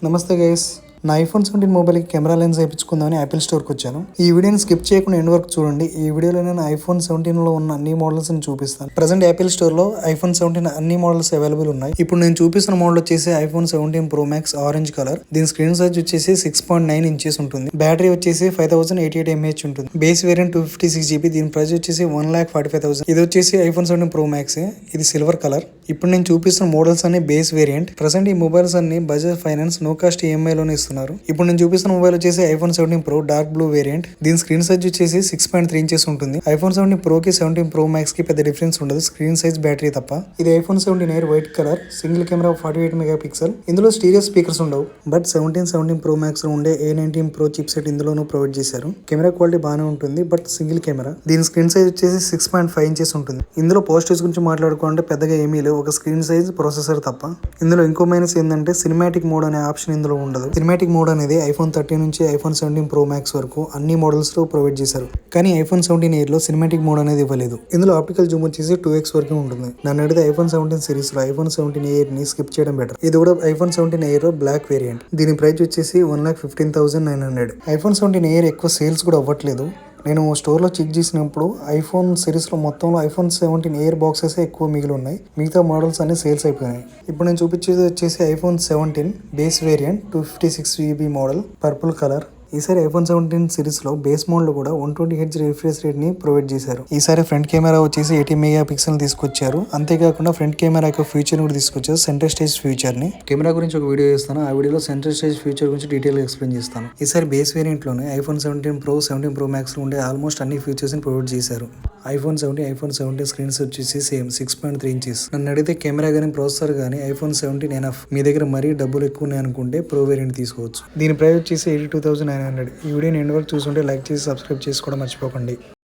నమస్తే గైస్, నా ఐఫోన్ 17 మొబైల్కి కెమెరా లెన్స్ వేయించుకుందామని యాపిల్ స్టోర్కి వచ్చాను. ఈ వీడియోని స్కిప్ చేయకుండా ఎండ్ వరకు చూడండి. ఈ వీడియోలో నేను ఐఫోన్ 17లో ఉన్న అన్ని మోడల్స్ చూపిస్తాను. ప్రజెంట్ యాపిల్ స్టోర్లో ఐఫోన్ 17 అన్ని మోడల్స్ అవైలబుల్ ఉన్నాయి. ఇప్పుడు నేను చూపిస్తున్న మోడల్ వచ్చేసి iPhone 17 pro max orange colour. దీని స్క్రీన్ సైజ్ వచ్చేసి 6.9 ఇంచెస్ ఉంటుంది. బ్యాటరీ వచ్చేసి 5088 mAh ఉంటుంది. Base variant 256GB. దీని ప్రైస్ వచ్చేసి 1,45,000. ఇది వచ్చేసి ఐఫోన్ 17 ప్రో మ్యాక్స్. ఇది సిల్వర్ కలర్. ఇప్పుడు నేను చూపిస్తున్న మోడల్స్ అన్ని బేస్ వేరియంట్. ప్రజెంట్ ఈ మొబైల్స్ అన్ని Bajaj finance no cost EMI లోనే ఇస్తున్నారు. ఇప్పుడు నేను చూపిస్తున్న మొబైల్ వచ్చేసి iPhone 17 pro dark blue variant. దీని స్క్రీన్ సైజ్ వచ్చేసి 6.3 ఇంచెస్ ఉంటుంది. ఐఫోన్ 17 ప్రో కి 17 ప్రో మ్యాక్స్ కి పెద్ద డిఫరెన్స్ ఉండదు, స్క్రీన్ సైజ్ బ్యాటరీ తప్ప. ఇది iPhone 17 Air white colour, single camera 48 megapixel. ఇందులో స్టీరియో స్పీకర్స్ ఉండవు, బట్ 17 ప్రో మ్యాక్స్ లో ఉండే A19 ప్రో చిప్ సెట్ ఇందులోనూ ప్రొవైడ్ చేశారు. కెమెరా క్వాలిటీ బాగానే ఉంటుంది, బట్ సింగిల్ కెమెరా. దీని స్క్రీన్ సైజ్ వచ్చేసి 6.5 ఇంచెస్ ఉంటుంది. ఇందులో పాజిటివ్స్ గురించి మాట్లాడుకోవాలంటే పెద్దగా ఏమీ లేవు, ఒక స్క్రీన్ సైజ్, ప్రొసెసర్ తప్ప. ఇందులో ఇంకో మైనస్ ఏంటంటే సినిమాటిక్ మోడ్ అనే ఆప్షన్ ఇందులో ఉండదు. సినిమాటిక్ మోడ్ అనేది ఐఫోన్ 13 నుంచి ఐఫోన్ 17 ప్రో మ్యాక్స్ వరకు అన్ని మోడల్స్ లో ప్రొవైడ్ చేశారు. కానీ ఐఫోన్ 17 ఎయిర్ లో సినిమాటిక్ మోడ్ అనేది ఇవ్వలేదు. ఇందులో ఆప్టికల్ జూమ్ వచ్చేసి 2x వరకు ఉంటుంది. నన్ను అడిగితే ఐఫోన్ 17 సిరీస్ లో ఐఫోన్ 17 ఎయిర్ ని స్కిప్ చేయడం బెటర్. ఇది కూడా ఐఫోన్ 17 ఎయిర్ లో బ్లాక్ వేరియంట్. దీని ప్రైస్ వచ్చేసి 1,15,900. ఐఫోన్ 17 ఎయిర్ ఎక్కువ సేల్స్ కూడా అవ్వట్లేదు. నేను స్టోర్లో చెక్ చేసినప్పుడు ఐఫోన్ సిరీస్లో మొత్తంలో ఐఫోన్ 17 ఎయిర్ బాక్సెస్ ఎక్కువ మిగిలి ఉన్నాయి. మిగతా మోడల్స్ అన్ని సేల్స్ అయిపోయినాయి. ఇప్పుడు నేను చూపించేది వచ్చేసి iPhone 17 base variant 256GB model, purple colour. ఈసారి ఐఫోన్ 17 సిరీస్ లో బేస్ మోడ్ లో కూడా 120Hz రిఫ్రెష్ రేట్ ని ప్రొవైడ్ చేశారు. ఈసారి ఫ్రంట్ కెమెరా వచ్చేసి 80 మెగాపిక్సెల్ తీసుకొచ్చారు. అంతేకాకుండా ఫ్రంట్ కెమెరా యొక్క ఫ్యూచర్ కూడా తీసుకొచ్చారు, సెంటర్ స్టేజ్ ఫ్యూచర్ ని. కెమెరా గురించి ఒక వీడియో చేస్తాను. ఆ వీడియోలో సెంటర్ స్టేజ్ ఫ్యూచర్ గురించి డీటెయిల్ గా ఎక్స్ప్లెయిన్ చేస్తాను. ఈసారి బేస్ వేరియంట్ లోనే ఐఫోన్ 17 ప్రో 17 ప్రో మ్యాక్స్ లో ఉండే ఆల్మోస్ట్ అన్ని ఫీచర్స్ ని ప్రొవైడ్ చేశారు. ఐఫోన్ 17 స్క్రీన్స్ వచ్చేసి సేమ్ 6.3 ఇంచెస్. నన్ను అడిగితే కెమెరా కానీ ప్రాసెసర్ కానీ ఐఫోన్ 17 ఎనఫ్. మీ దగ్గర మరీ డబ్బులు ఎక్కువ ఉన్నాయి అనుకుంటే ప్రో వేరియంట్ తీసుకోవచ్చు. దీని ప్రైస్ వచ్చేసి 82,900. ఈ వీడియోని ఎండ్ వరకు చూసుంటే లైక్ చేసి సబ్స్క్రైబ్ చేసుకోవడం మర్చిపోకండి.